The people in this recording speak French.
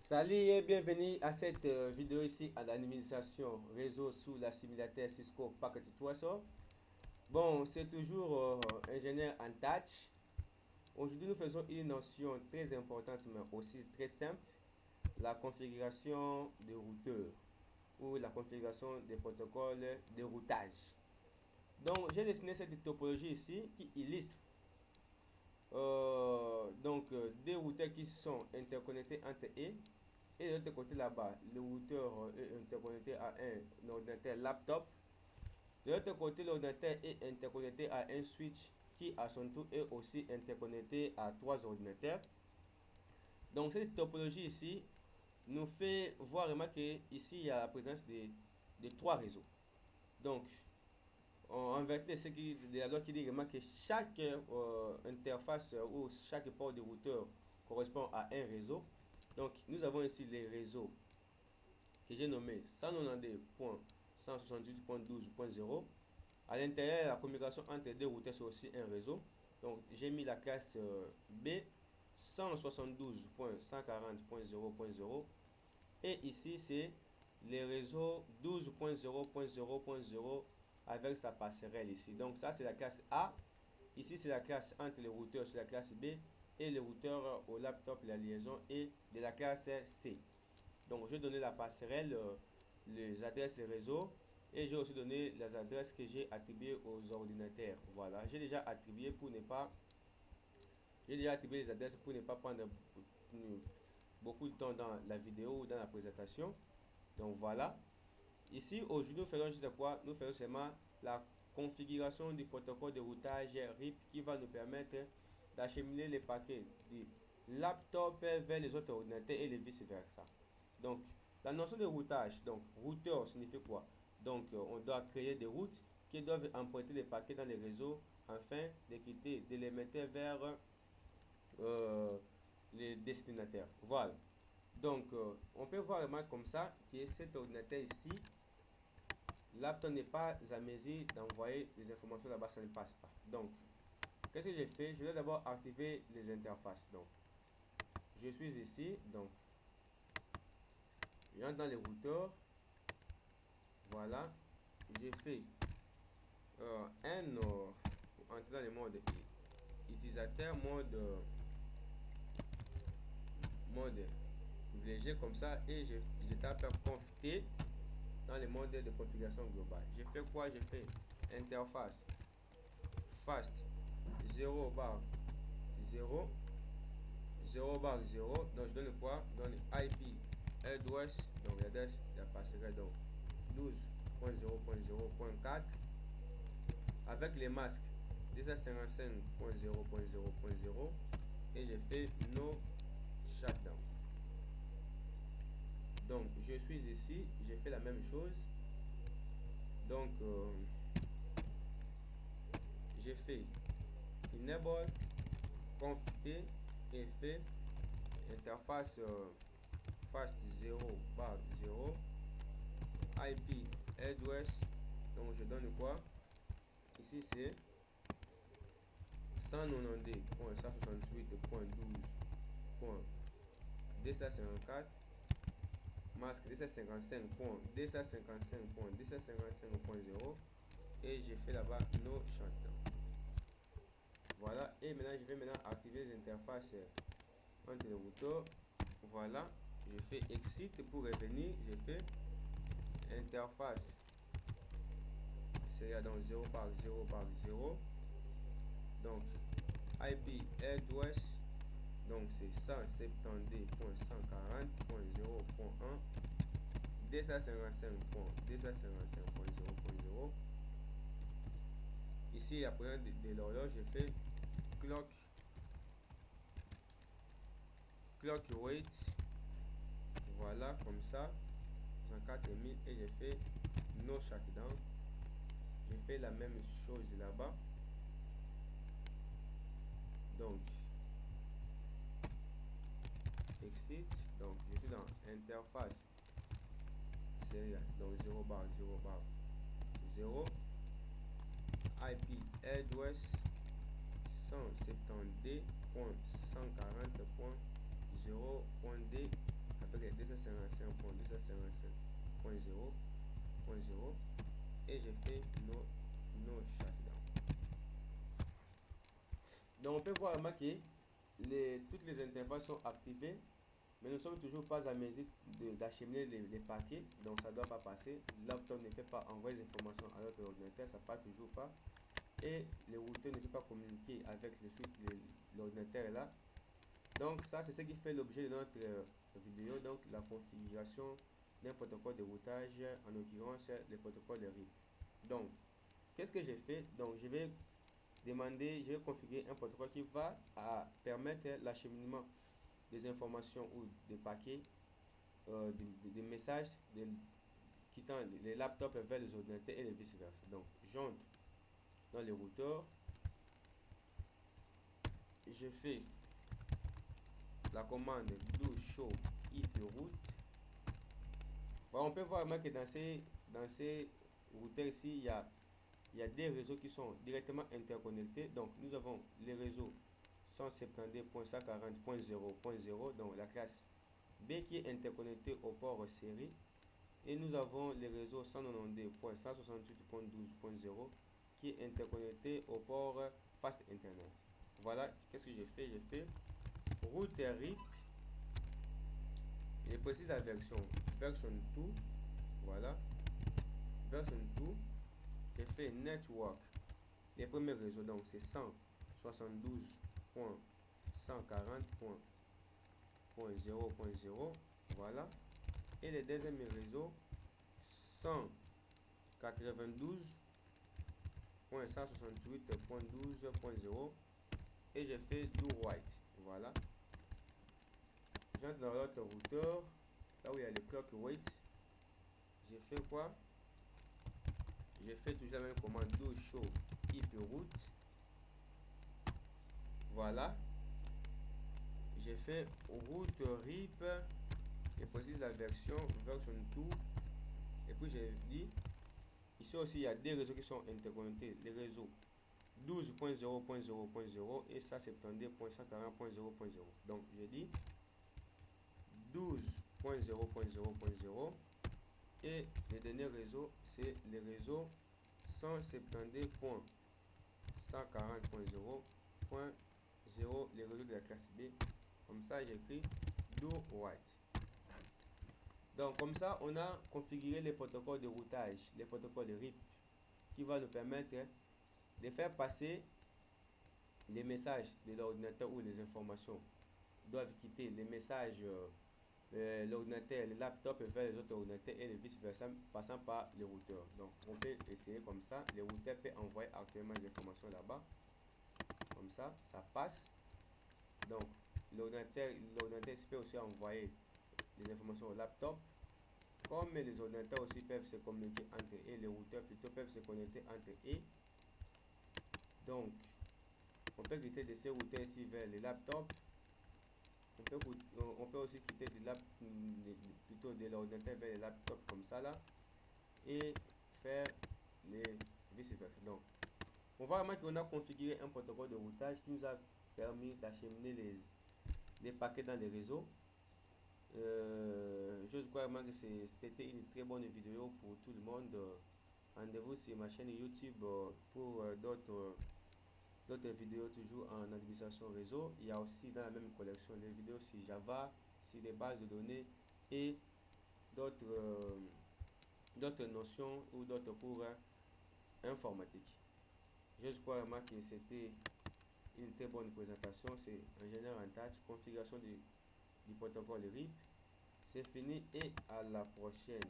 Salut et bienvenue à cette vidéo ici à l'administration réseau sous l'assimilateur Cisco Packet Traceur. Bon, c'est toujours ingénieur en touch. Aujourd'hui, nous faisons une notion très importante mais aussi très simple, la configuration des routeurs ou la configuration des protocoles de routage. Donc, j'ai dessiné cette topologie ici qui illustre des routeurs qui sont interconnectés entre eux. Et de l'autre côté là-bas, le routeur est interconnecté à un ordinateur laptop. De l'autre côté, l'ordinateur est interconnecté à un switch qui à son tour est aussi interconnecté à trois ordinateurs. Donc cette topologie ici nous fait voir vraiment que ici il y a la présence de trois réseaux. Donc en vérité, c'est la loi qui dit vraiment que chaque interface ou chaque port de routeur correspond à un réseau. Donc nous avons ici les réseaux que j'ai nommé 192.168.12.0. À l'intérieur, la communication entre deux routeurs, c'est aussi un réseau. Donc, j'ai mis la classe B 172.140.0.0. Et ici, c'est les réseaux 12.0.0.0 avec sa passerelle ici. Donc, ça, c'est la classe A. Ici, c'est la classe entre les routeurs, c'est la classe B. Et les routeurs au laptop, la liaison est de la classe C. Donc, j'ai donné la passerelle, les adresses réseau et j'ai aussi donné les adresses que j'ai attribuées aux ordinateurs. Voilà, j'ai déjà attribué les adresses pour ne pas prendre beaucoup de temps dans la vidéo ou dans la présentation. Donc voilà. Ici, aujourd'hui, nous faisons juste quoi? Nous faisons seulement la configuration du protocole de routage RIP qui va nous permettre d'acheminer les paquets du laptop vers les autres ordinateurs et vice versa. Donc, la notion de routage, donc routeur signifie quoi? Donc, on doit créer des routes qui doivent emprunter les paquets dans les réseaux afin de quitter de les mettre vers euh, les destinataires. Voilà. Donc, on peut voir vraiment comme ça que cet ordinateur ici, laptop n'est pas à mesure d'envoyer les informations là-bas, ça ne passe pas. Donc, qu'est-ce que j'ai fait? Je vais d'abord activer les interfaces. Donc, je suis ici, donc, je rentre dans les routeurs. Voilà, j'ai fait entrer dans le mode utilisateur, mode privilégié comme ça, et je tape conf dans le mode de configuration globale. J'ai fait quoi? J'ai fait interface fast 0 bar 0 0 bar 0. Donc je donne quoi? Je donne IP address, donc l'adresse la passerelle, donc 12.0.0.4 avec les masques 255.0.0.0 et j'ai fait no shutdown. Donc je suis ici, j'ai fait la même chose. Donc j'ai fait enable conf t et fait interface fast 0 bar 0 IP address. Donc je donne quoi? Ici c'est 192.168.12.254 masque 255.255.255.0 et j'ai fait là-bas no shutdown. Voilà, et maintenant je vais maintenant activer les interfaces entre les routeurs. Voilà, je fais exit pour revenir. Je fais interface, c'est donc 0 par 0 par 0. Donc IP address, donc c'est 170.140.0.1 255.255.0.0. Ici après de l'horloge, je fais clock wait. Voilà, comme ça 104 000 et j'ai fait no shutdown. J'ai fait la même chose là-bas. Donc exit, donc je suis dans interface serial, donc 0 bar 0 bar 0 IP address 170.140.0.d avec 255.255.0.0 et je fais no shutdown. Donc on peut voir que toutes les interfaces sont activées, mais nous ne sommes toujours pas à mesure d'acheminer les paquets, donc ça ne doit pas passer. Laptop ne peut pas envoyer les informations à notre ordinateur, ça ne passe toujours pas. Et le routeur ne peut pas communiquer avec l'ordinateur là. Donc ça, c'est ce qui fait l'objet de notre vidéo, donc la configuration d'un protocole de routage, en l'occurrence le protocole de RIP. Donc qu'est-ce que j'ai fait? Donc je vais configurer un protocole qui va permettre l'acheminement des informations ou des paquets, des messages quittant les laptops vers les ordinateurs et vice versa. Donc j'entre dans les routeurs, je fais la commande do show IP route. Bon, on peut voir que dans ces routeurs ici, il y a des réseaux qui sont directement interconnectés. Donc nous avons les réseaux 172.140.0.0, donc la classe B qui est interconnecté au port série, et nous avons les réseaux 192.168.12.0 qui est interconnecté au port Fast Internet. Voilà, qu'est-ce que j'ai fait? J'ai fait router RIP, je précise la version 2, voilà, version 2, j'ai fait network, les premiers réseaux, donc c'est 172.140.0.0, voilà, et les deuxièmes réseaux 192.168.12.0, et j'ai fait do write, voilà. J'entre dans l'autre routeur, là où il y a le clock wait, j'ai fait quoi? J'ai fait toujours la même commande do show IP route, voilà. J'ai fait route RIP, je précise la version 2, et puis j'ai dit ici aussi il y a des réseaux qui sont interconnectés, les réseaux 12.0.0.0 et ça 72.140.0.0. donc j'ai dit 12.0.0.0 et le dernier réseau c'est le réseau 172.140.0.0, les réseaux de la classe B. Comme ça j'écris do write. Donc comme ça on a configuré les protocoles de routage, les protocoles de RIP, qui va nous permettre de faire passer les messages de l'ordinateur où les informations doivent quitter les messages l'ordinateur, le laptop vers les autres ordinateurs et vice versa, passant par le routeur. Donc on peut essayer comme ça, le routeur peut envoyer actuellement les informations là-bas, comme ça passe. Donc l'ordinateur peut aussi envoyer les informations au laptop, comme les ordinateurs aussi peuvent se communiquer entre eux, et les routeurs plutôt peuvent se connecter entre eux. Donc on peut quitter de ces routeurs ici vers les laptops. On peut aussi quitter plutôt de l'ordinateur vers les laptops comme ça là, et faire les vice versa. Donc on voit vraiment qu'on a configuré un protocole de routage qui nous a permis d'acheminer les paquets dans les réseaux. Je crois vraiment que c'était une très bonne vidéo pour tout le monde. Rendez-vous sur ma chaîne YouTube pour d'autres vidéos toujours en administration réseau. Il y a aussi dans la même collection des vidéos sur Java, sur les bases de données et d'autres notions ou d'autres cours informatiques. Je crois vraiment que c'était une très bonne présentation. C'est un général en tâche, configuration du protocole RIP. C'est fini et à la prochaine.